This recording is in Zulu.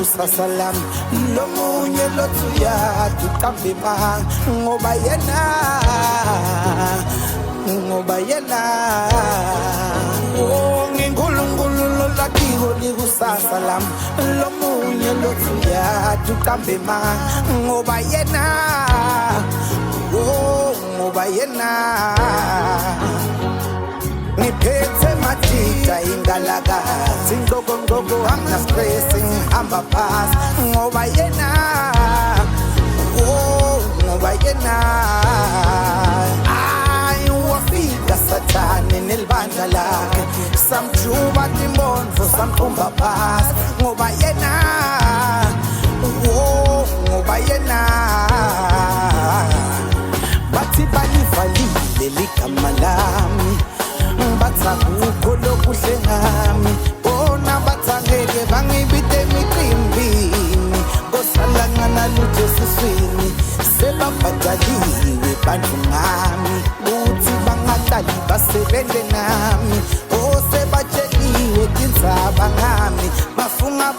likusasa lami lo munye lothuya uqambe ma ngoba yena oh nginkulunkulu lakhiwo likusasa lami lo munye lothuya uqambe ma ngoba yena ngiphethe matita ingalakazi ngogongogo amna stressing hamba past ngoba yena ay wafika sathane nelibandla lakhe samjuba timbonzo samqumba past ngoba yena bathi balivalile ligama lami bathakukho lokuhle ngami bona bathangeke bangibite emiqimbini kosalangana lutho esiswini sebabhadaliwe bantu ngami kuthi bangahlali basebenze nami sebatsheliwe tindzaba ngami bafunga